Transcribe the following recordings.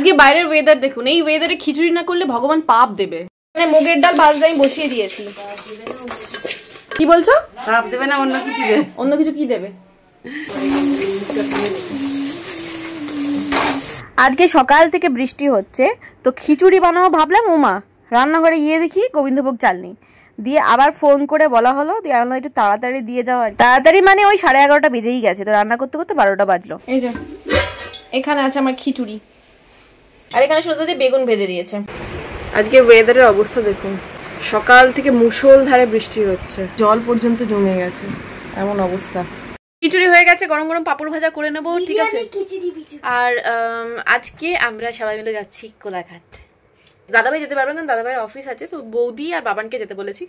আজকে বাইরের ওয়েদার দেখুন, এই ওয়েদারে খিচুড়ি না করলে ভগবান পাপ দেবে। মানে মুগের ডাল ভাজতে আমি বসিয়ে দিয়েছি। কি বলছো? পাপ দেবে না, অন্য কিছু দেবে। অন্য কিছু কি দেবে? আজকে সকাল থেকে বৃষ্টি হচ্ছে, তো খিচুড়ি বানাবো ভাবলাম। ওমা, রান্নাঘরে গিয়ে দেখি গোবিন্দভোগ চাল নেই। দিয়ে আবার ফোন করে বলা হলো, দিয়ে আমরা একটু তাড়াতাড়ি দিয়ে যাওয়া। তাড়াতাড়ি মানে ওই 11:30 বেজেই গেছে, তো রান্না করতে করতে 12টা বাজলো। এই যে এখানে আছে আমার খিচুড়ি, আর এখানে সোজাতে বেগুন ভেজে দিয়েছে। আজকে ওয়েদারের অবস্থা দেখুন, সকাল থেকে মুষলধারে বৃষ্টি হচ্ছে, জল পর্যন্ত জমে গেছে, এমন অবস্থা। খিচুড়ি হয়ে গেছে, গরম গরম পাপড় ভাজা করে নেবো, ঠিক আছে? আর আজকে আমরা সবাই মিলে যাচ্ছি কোলাঘাট। দাদাভাই যেতে পারবেন না, দাদাভাইয়ের অফিস আছে, তো বৌদি আর বাবানকে যেতে বলেছি।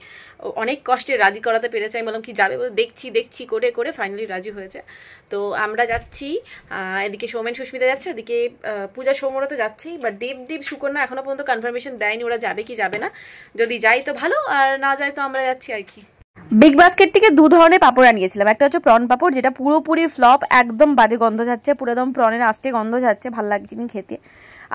অনেক কষ্টে রাজি করাতে পেরেছে। আমি বললাম কি যাবে, দেখছি করে করে ফাইনালি রাজি হয়েছে। তো আমরা যাচ্ছি, এদিকে সৌমেন সুস্মিতা যাচ্ছে, এদিকে পূজা সৌমরা তো যাচ্ছেই, বাট দেবদীপ সুকন্যা এখনো পর্যন্ত কনফার্মেশন দেয়নি ওরা যাবে কি যাবে না। যদি যাই তো ভালো, আর না যাই তো আমরা যাচ্ছি আর কি। বিগ বাস্কেট থেকে 2 ধরনের পাপড় আনিয়েছিলাম। একটা হচ্ছে প্রন পাপড়, যেটা পুরোপুরি ফ্লপ, একদম বাজে গন্ধ যাচ্ছে, পুরো একদম প্রনের আস্তে গন্ধ যাচ্ছে, ভালো লাগছে না খেতে।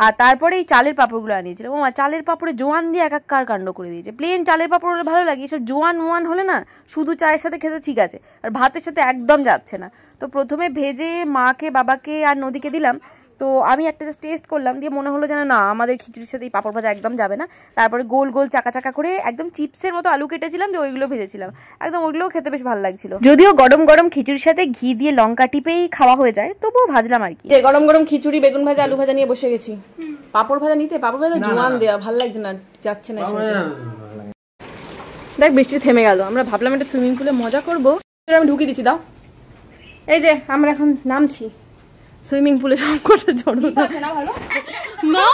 আর তারপরে এই চালের পাপড়গুলো আনিয়েছিলাম। ও চালের পাপড়ে জোয়ান দিয়ে একাকার কাণ্ড করে দিয়েছে। প্লেন চালের পাপড় হলে ভালো লাগে, এসব জোয়ান হলে না শুধু চায়ের সাথে খেতে ঠিক আছে, আর ভাতের সাথে একদম যাচ্ছে না। তো প্রথমে ভেজে মাকে, বাবাকে আর নদীকে দিলাম। তো আমি একটা জাস্ট টেস্ট করলাম, দিয়ে মনে হলো যেন না, আমাদের খিচুড়ির সাথে এই পাপড় ভাজা একদম যাবে না। তারপরে গোল গোল চাকা করে একদম চিপসের মতো আলু কেটেছিলাম, দিয়ে ওইগুলো ভেজেছিলাম, একদম ওইগুলোও খেতে বেশ ভালো লাগছিল। যদিও গরম গরম খিচুড়ির সাথে ঘি দিয়ে লঙ্কা টিপেই খাওয়া হয়ে যায়, তবুও ভাজলাম আর কি। গরম গরম খিচুড়ি, বেগুন ভাজা, আলু ভাজা নিয়ে বসে গেছি। পাপড় ভাজা নিতে, পাপড় ভাজা জোয়ান দেওয়া ভালো লাগছে না, যাচ্ছে না। দেখ বৃষ্টি থেমে গেল, আমরা ভাবলাম একটা সুইমিং পুলে মজা করবো, আমি ঢুকিয়ে দিচ্ছি। দাও, এই যে আমরা এখন নামছি সুইমিং পুলে, সব কটা জড়ো না ভালো না,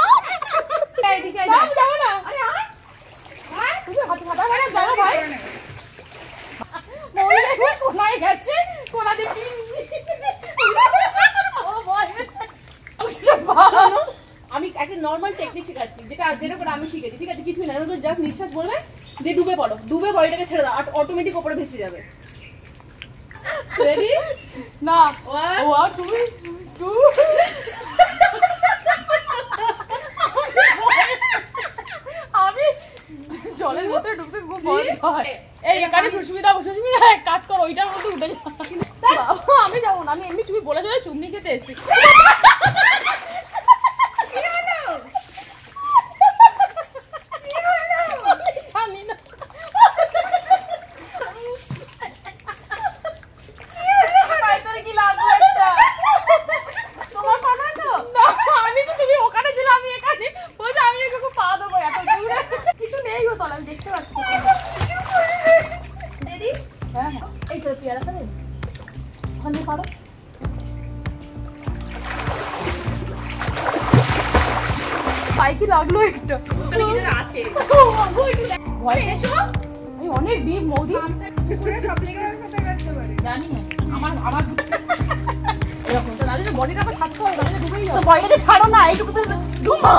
এইদিকে যাও না, আরে আয় আয়, তুই হাত ফাটা করে যাও ভাই, মই দেখো কোনায় গেছে, কোনা দেখি ও ভয় পেছে। আমি একটা নরমাল টেকনিক শেখাচ্ছি, যেটা করে আমি শিখেছি, ঠিক আছে? কিছুই না, তুমি জাস্ট নিঃশ্বাস বলবে, দিয়ে ডুবে পড়ো, ডুবে বডিটাকে ছেড়ে দাও, আর অটোমেটিক উপরে ভেসে যাবে। রেডি? না, 1 2 2। আমি জলের ভিতরে ঢুকতে খুব ভয় হয়। এই এখানে সুস্মিতা এক কাজ করো, ওইটার মধ্যে উঠে যাও। আমি যাবো না, আমি এমনি তুমি বলে চলে চুমনি খেতে এসেছি। জানি না আমি তো, তুমি ওখানে ছিল, আমি এখানে, বলছি আমি একটু পা দেবো, এত দূরে কিছু নেই গো, তলে আমি দেখতে পাচ্ছি। রেডি? হ্যাঁ হ্যাঁ, এই চলো পেয়ারা খাবে, ওখানে পারো। পাই কি লাগলো একটা, ওখানে কিছু আছে, ভয় এসো। আমি অনেক ডিপ মৌদি, জানি আমার এরকম তো, নাহলে বডিটা আমার থাকতে হবে, নাহলে ডুবেই যাবে। ভয়টাকে ছাড়ো না, এইটুকু তো ডুবা।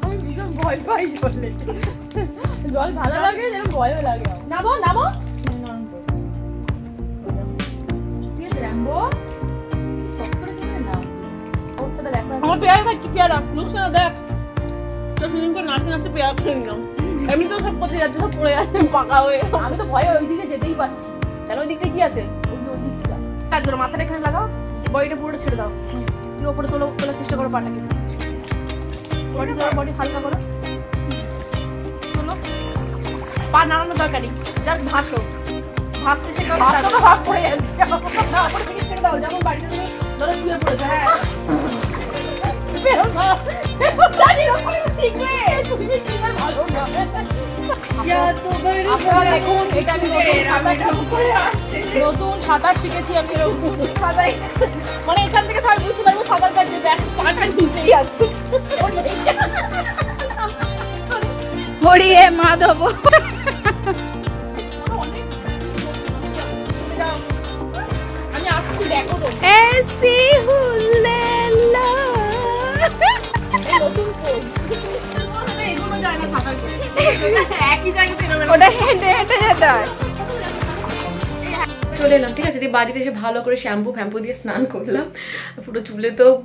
আমি ভীষণ ভয় পাই জলে, জল ভালো লাগে, যেরকম ভয়ও লাগে। নামো নামো, আমার পেয়ারা খাচ্ছি, পেয়ারা লুকছে না, দেখ তো সুইমিং করে নাচতে নাচতে পেয়ারা খেয়ে নিলাম। এমনি তো সব পচে যাচ্ছে, সব পড়ে যাচ্ছে পাকা হয়ে। আমি তো ভয়ে ওই দিকে যেতেই পারছি, কেন ওই দিক থেকে কি আছে, ওই দিক থেকে একদম মাথাটা এখানে লাগাও, বডিটা পুরোটা ছেড়ে দাও, তুই ওপরে তোলার চেষ্টা করো পাটাকে, বডি হালকা করো, পা নাড়ানোর দরকার নেই, জাস্ট ভাসো, ভাসতে শেখো, ভাসতে ভাগ পড়ে যাচ্ছে, না ওপরে থেকে ছেড়ে দাও, যেমন বাড়িতে তুমি ধরো শুয়ে পড়েছো। হ্যাঁ নতুন সাঁতার শিখেছি আমি, মানে এখান থেকে সবাই বুঝতে পারবো সাঁতার কাটছে, পাটা নিচেই আছে। হরি হে মাধব, আমি আসছি, দেখো তো এসি হুল্লেলা, নতুন পোজ, এগুলো যায় না সাঁতার করতে, একই জায়গাতে ওটা হেঁটে হেঁটে যেতে হয়। চলে এলাম, ঠিক আছে। দিয়ে বাড়িতে এসে ভালো করে শ্যাম্পু দিয়ে স্নান করলাম,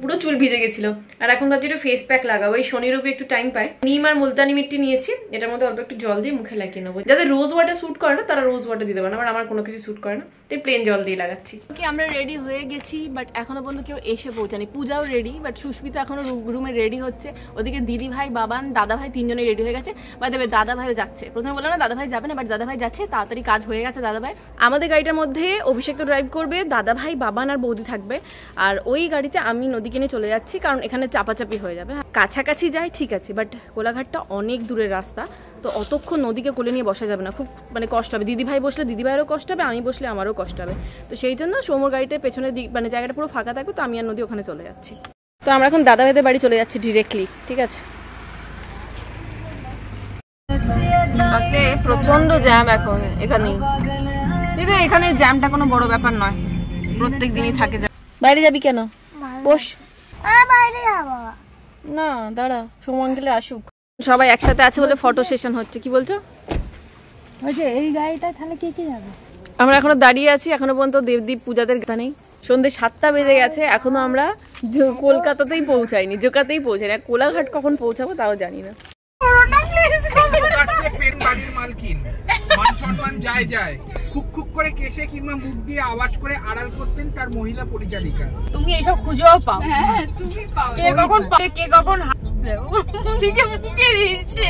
পুরো চুল ভিজে গেছিল। আর এখন ভাবছি একটু ফেস প্যাক লাগাবো, এই শনি রবি একটু টাইম পায়। নিম আর মুলতানি মিট্টি নিয়েছি, এটার মধ্যে অল্প একটু জল দিয়ে মুখে লাগিয়ে নেবো। যাদের রোজ ওয়াটার স্যুট করে না তারা রোজ ওয়াটার দিতে পারে না, আমার কোনো কিছু স্যুট করে না, তাই প্লেন জল দিয়ে লাগাচ্ছি। কি আমরা রেডি হয়ে গেছি, বাট এখনো পর্যন্ত কেউ এসে পৌঁছানি। পূজাও রেডি, বাট সুস্মিতা এখনো রুমে রেডি হচ্ছে। ওদিকে দিদি ভাই, বাবান, দাদা ভাই তিনজনে রেডি হয়ে গেছে। বাই দ্য ওয়ে দাদা ভাইও যাচ্ছে। প্রথমে বললাম না দাদা ভাই যাবে না, বাট দাদা ভাই যাচ্ছে, তাড়াতাড়ি কাজ হয়ে গেছে দাদা ভাই। আমাদের গাড়িটার মধ্যে অভিষেক তো ড্রাইভ করবে, দাদা ভাই, বাবান আর বৌদি থাকবে। আর ওই গাড়িতে আমি নদীকে নিয়ে চলে যাচ্ছি, কারণ এখানে চাপাচাপি হয়ে যাবে। কাছাকাছি যাই ঠিক আছে, বাট কোলাঘাটটা অনেক দূরের রাস্তা, তো অতক্ষণ নদীকে কোলে নিয়ে বসা যাবে না, খুব মানে কষ্ট হবে। দিদি ভাই বসলে দিদি ভাইয়েরও কষ্ট হবে, আমি বসলে আমারও কষ্ট হবে। তো সেই জন্য সৌমর গাড়িটার পেছনের দিক মানে জায়গাটা পুরো ফাঁকা থাকবে, তো আমি আর নদী ওখানে চলে যাচ্ছি। তো আমরা এখন দাদা ভাইদের বাড়ি চলে যাচ্ছি ডিরেক্টলি, ঠিক আছে। প্রচন্ড জ্যাম এখন এখানে, কিন্তু এখানে জ্যামটা কোনো বড় ব্যাপার নয়, প্রত্যেক দিনই থাকে জ্যাম। বাইরে যাবি কেন? বস। না দাঁড়া, সৌম আঙ্কেলের আসুক। সবাই একসাথে আছে বলে ফটো সেশন হচ্ছে। কি বলছো? এই গাড়িটা তাহলে কে কে যাবে? আমরা এখনো দাঁড়িয়ে আছি, এখনো পর্যন্ত দেবদীপ পূজাদের কথা নেই। সন্ধ্যে 7টা বেজে গেছে, এখনো আমরা কলকাতাতেই পৌঁছাইনি, জোকাতেই পৌঁছাইনি। কোলাঘাট কখন পৌঁছাবো তাও জানি না। তুমি এইসব খুঁজেও পাও, তুমি পাও, কে কখন কে কখন দিকে মুখে দিচ্ছে।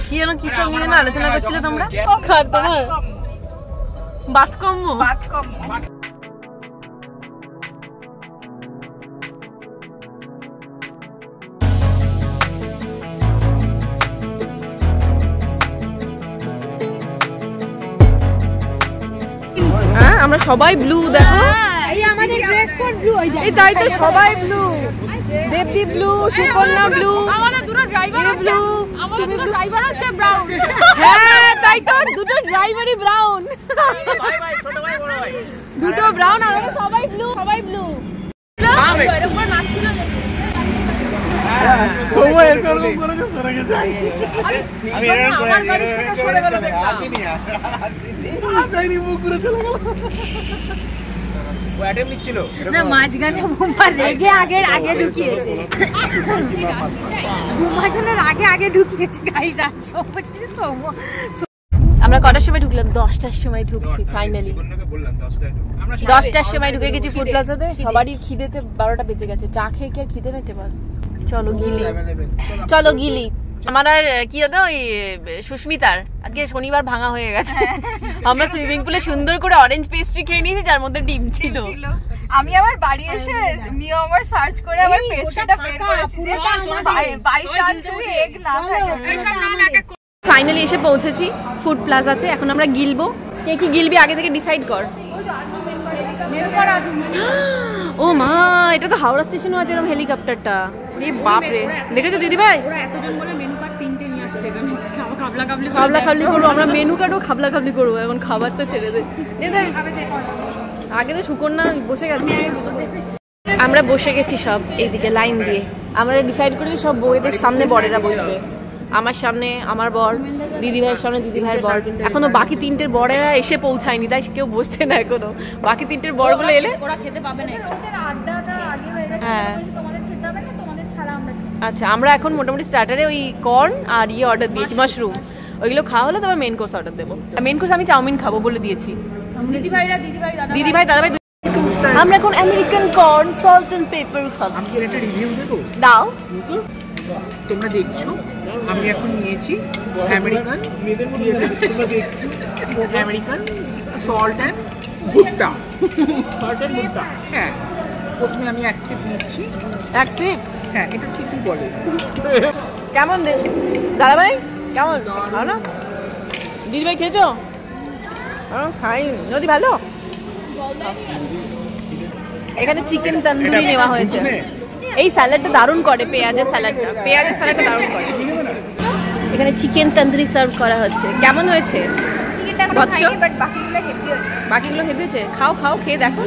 কি যেন কিসব নিয়ে না আলোচনা করছিলে তোমরা? তোমার বাতকম্য। আমরা সবাই ব্লু, দেখো এই আমাদের ড্রেস কোড ব্লু, এই তাই তো সবাই blue. Debdeep blue, Sukanya blue, আমাদের দুটো ড্রাইভার ব্লু, আমাদের দুটো ড্রাইভার হচ্ছে ব্রাউন। হ্যাঁ তাই তো, দুটো ড্রাইভারই ব্রাউন, ছোট ভাই বড় ভাই দুটো ব্রাউন, আর আমরা সবাই ব্লু, সবাই ব্লু। এরপর নাচছিল সময় এরকম করে যে সরে গেছে। আমি এরকম করে সরে গেল, হাতিনি আর হাসাইনি, মুখ করে চলে গেল। ও অ্যাটেম্প নিচ্ছিল না, মাঝখানে বোমা রেগে আগে ঢুকিয়েছে, বোমা জনের আগে ঢুকিয়েছে গাড়িটা। আমরা কটার সময় ঢুকলাম? 10টার সময় ঢুকছি ফাইনালি। 10টার সময় ঢুকে গেছি ফুড প্লাজাতে। সবারই খিদেতে 12টা বেজে গেছে। চা খেয়ে কি আর খিদে মেটে বল? চলো গিলি। আমার আর কি হতো, ওই সুস্মিতার আজকে শনিবার ভাঙা হয়ে গেছে। আমরা সুইমিং পুলে সুন্দর করে অরেঞ্জ পেস্ট্রি খেয়ে নিয়েছি, যার মধ্যে ডিম ছিল। আমি আবার বাড়ি এসে নিয়ে আবার সার্চ করে আবার পেস্ট্রিটা বের করেছি, যে বাই চান্স যদি এগ না থাকে। ফাইনালি এসে পৌঁছেছি ফুড প্লাজাতে। এখন আমরা গিলবো। কে কি গিলবি আগে থেকে ডিসাইড কর। ও মা, এটা তো হাওড়া স্টেশনও আছে এরকম হেলিকপ্টারটা। এই বাপ রে, দেখেছো দিদি ভাই? এতজন বলে মেনু কার্ড 3টে নিয়ে আসছে, খাবলা খাবলি করবো আমরা, মেনু কার্ডও খাবলা খাবলি করবো। এখন খাবার তো ছেড়ে দে। আগে তো সুকন্যা বসে গেছে, আমরা বসে গেছি সব এইদিকে লাইন দিয়ে। আমরা ডিসাইড করি সব বউয়েদের সামনে বরেরা বসবে। আমার সামনে আমার বর, দিদি ভাইয়ের সামনে দিদি ভাইয়ের বর। এখনো বাকি 3টের বরেরা এসে পৌঁছায়নি, তাই কেউ বসছে না এখনো। বাকি 3টের বরগুলো এলে ওরা খেতে পাবে না। আড্ডাটা আগে হয়ে গেছে, তোমাদের খেতে হবে না, তোমাদের ছাড়া আমরা। আচ্ছা, আমরা এখন মোটামুটি স্টার্টারে ওই কর্ন আর অর্ডার দিয়েছি, মাশরুম। ওইগুলো খাওয়া হলো, তবে মেন কোর্স অর্ডার দেবো। মেন কোর্স আমি চাউমিন খাবো বলে দিয়েছি। দিদি ভাই দাদা ভাই আমরা এখন American corn salt and pepper খাবো। আমি একটা রিভিউ দেবো, দাও। তোমরা দেখছো আমি এখন নিয়েছি আমেরিকান সল্ট এন্ড ভুট্টা। হ্যাঁ, প্রথমে আমি এক সিপ নিচ্ছি। এক সিপ? হ্যাঁ, এটা সিপি বলে। কেমন দাদা ভাই? কেমন ভালো না? দিদি ভাই খেয়েছো? খাই। নদী ভালো? এখানে চিকেন তন্দুরি নেওয়া হয়েছে। এই স্যালাডটা দারুণ করে, পেঁয়াজের স্যালাডটা দারুণ করে। এখানে চিকেন তন্দুরি সার্ভ করা হচ্ছে। কেমন হয়েছে? বাকিগুলো হেভি হয়েছে। খাও খেয়ে দেখো।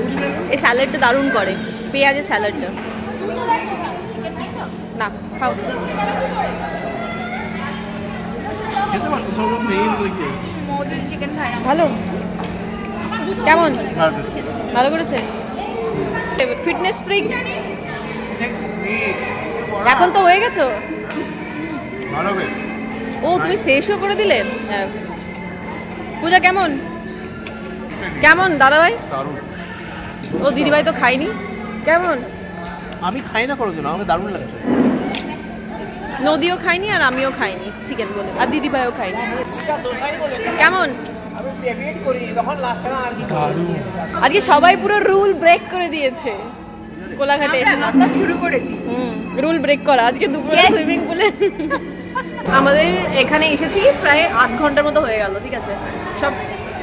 এই স্যালাডটা দারুণ করে, পেঁয়াজের স্যালাডটা। না খাও। চিকেন খাই না। ভালো কেমন ভালো করেছে ফিটনেস ফ্রিক এখন তো হয়ে গেছো ও তুমি শেষও করে দিলে পূজা কেমন কেমন দাদা ভাই ও দিদি ভাই তো খাইনি কেমন আমি খাই না কোনোদিন আমাকে দারুণ লাগছে নদীও খাইনি আর আমিও খাইনি চিকেন বলে আর দিদি ভাইও খাইনি কেমন আজকে সবাই পুরো রুল ব্রেক করে দিয়েছে কোলাঘাটে এসে আমরা শুরু করেছি রুল ব্রেক করা আজকে দুপুরে সুইমিং পুলে আমাদের এখানে এসেছি প্রায় 8 ঘন্টার মতো হয়ে গেল ঠিক আছে সব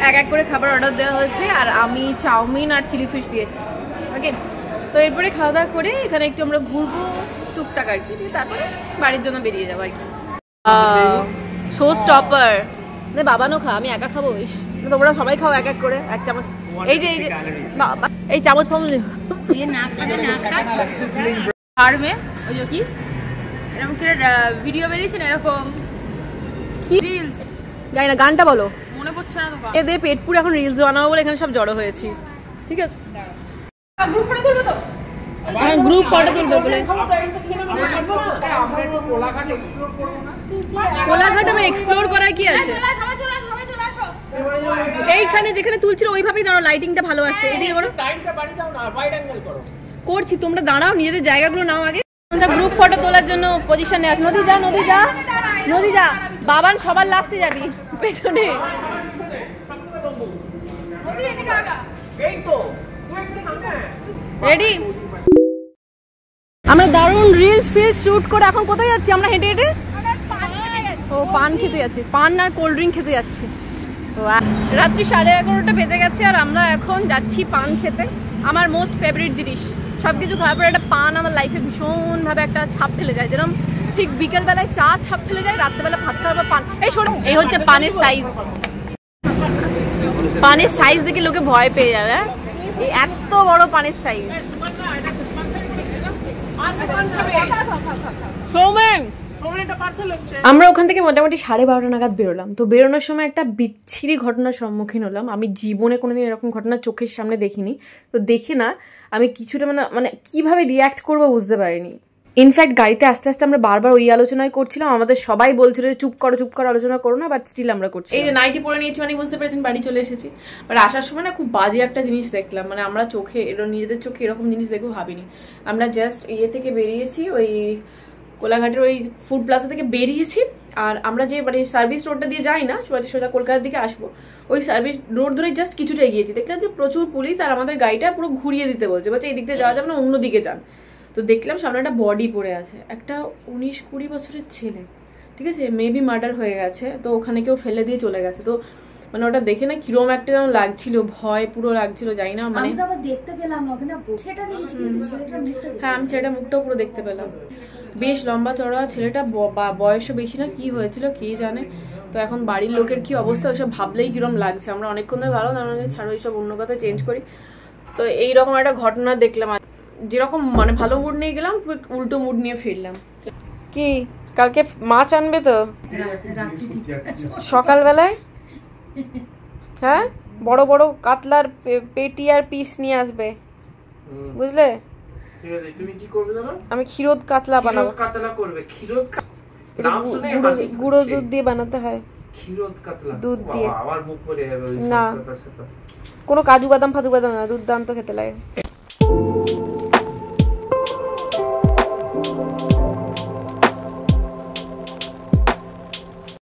এক এক করে খাবার অর্ডার দেওয়া হয়েছে আর আমি চাউমিন আর চিলি ফিশ দিয়েছি ওকে তো এরপরে খাওয়া দাওয়া করে এখানে একটু আমরা ঘুরবো টুকটাক আর কি তারপরে বাড়ির জন্য বেরিয়ে যাবো আর কি শো স্টপার বাবানও খা আমি একা খাবো ইস তোমরা সবাই খাও এক এক করে এক চামচ এই যে এই চামচ ফামচ আর্মে ওই যে কি এরকম করে ভিডিও বেরিয়েছে না এরকম কি রিলস জানি না গানটা বলো মনে পড়ছে না তো এদের পেট পুরো এখন রিলস বানাবো বলে এখানে সব জড়ো হয়েছি ঠিক আছে গ্রুপ ফটো তুলবে তো গ্রুপ ফটো তুলবে বলে কোলাঘাট আমি এক্সপ্লোর করার কি আছে এইখানে যেখানে তুলছিল ওইভাবেই দাঁড়াও লাইটিংটা ভালো আসছে এদিকে করো টাইমটা বাড়ি দাও না ওয়াইড অ্যাঙ্গেল করো করছি তোমরা দাঁড়াও নিজেদের জায়গাগুলো নাও আগে গ্রুপ ফটো তোলার জন্য পজিশনে আছে নদী যা নদী যা নদী যা বাবান সবার লাস্টে যাবি পেছনে রেডি আমরা দারুণ রিলস ফিলস শুট করে এখন কোথায় যাচ্ছি আমরা হেঁটে হেঁটে ও পান খেতে যাচ্ছি পান আর কোল্ড ড্রিঙ্ক খেতে যাচ্ছি রাত্রি 11:30টা বেজে গেছে আর আমরা এখন যাচ্ছি পান খেতে আমার মোস্ট ফেভারিট জিনিস সবকিছু খাওয়ার পরে একটা পান আমার লাইফে ভীষণভাবে একটা ছাপ ফেলে যায় যেরকম ঠিক বিকেলবেলায় চা ছাপ ফেলে যায় রাত্রেবেলা ভাত খাওয়ার পর পান এই শোনো এই হচ্ছে পানের সাইজ পানের সাইজ দেখে লোকে ভয় পেয়ে যাবে এই এত বড় পানের সাইজ আমরা ওখান থেকে মোটামুটি 12:30 নাগাদ বেরোলাম তো বেরোনোর সময় একটা বিচ্ছিরি ঘটনার সম্মুখীন হলাম আমি জীবনে কোনোদিন এরকম ঘটনা চোখের সামনে দেখিনি তো দেখে না আমি কিছুটা মানে কিভাবে রিয়াক্ট করবো বুঝতে পারিনি ইনফ্যাক্ট গাড়িতে আস্তে আস্তে আমরা বারবার ওই আলোচনায় করছিলাম আমাদের সবাই বলছিল যে চুপ করো আলোচনা করো না বাট স্টিল আমরা করছি এই যে নাইটি পরে নিয়েছি মানে বুঝতে পেরেছেন বাড়ি চলে এসেছি বাট আসার সময় না খুব বাজে একটা জিনিস দেখলাম মানে আমরা চোখে নিজেদের চোখে এরকম জিনিস দেখবো ভাবিনি আমরা জাস্ট ইয়ে থেকে বেরিয়েছি ওই কোলাঘাটের ওই ফুড প্লাজা থেকে বেরিয়েছি আর আমরা যে মানে সার্ভিস রোডটা দিয়ে যাই না সোজা কলকাতার দিকে আসবো ওই সার্ভিস রোড ধরে জাস্ট কিছুটা এগিয়েছি দেখলাম যে প্রচুর পুলিশ আর আমাদের গাড়িটা পুরো ঘুরিয়ে দিতে বলছে এই দিক দিয়ে যাওয়া যাবে না অন্য দিকে যান তো দেখলাম সামনে একটা বডি পড়ে আছে একটা 19-20 বছরের ছেলে ঠিক আছে মেবি মার্ডার হয়ে গেছে তো ওখানে কেউ ফেলে দিয়ে চলে গেছে তো মানে ওটা দেখে না কিরম একটা যেন লাগছিল ভয় পুরো লাগছিল জানি না মানে হ্যাঁ আমি ছেলেটার মুখটাও পুরো দেখতে পেলাম বেশ লম্বা চড়া ছেলেটা বয়সও বেশি না কি হয়েছিল কে জানে তো এখন বাড়ির লোকের কি অবস্থা ওইসব ভাবলেই কিরম লাগছে আমরা অনেকক্ষণ ধরে ভালো ছাড়ো এইসব অন্য কথা চেঞ্জ করি তো এইরকম একটা ঘটনা দেখলাম যেরকম মানে ভালো মুড নিয়ে গেলাম উল্টো মুড নিয়ে ফিরলাম কি কালকে মাছ আনবে তো সকালবেলায় হ্যাঁ বড় বড় কাতলার পেটি আর পিস নিয়ে আসবে বুঝলে তুমি কি করবে জানো আমি ক্ষীরোদ কাতলা বানাবো কাতলা করবে ক্ষীরোদ নাম শুনে গুঁড়ো দুধ দিয়ে বানাতে হয় ক্ষীরোদ কাতলা দুধ দিয়ে আমার মুখ পড়ে যাবে না কোনো কাজু বাদাম না দুধ দাম তো খেতে লাগে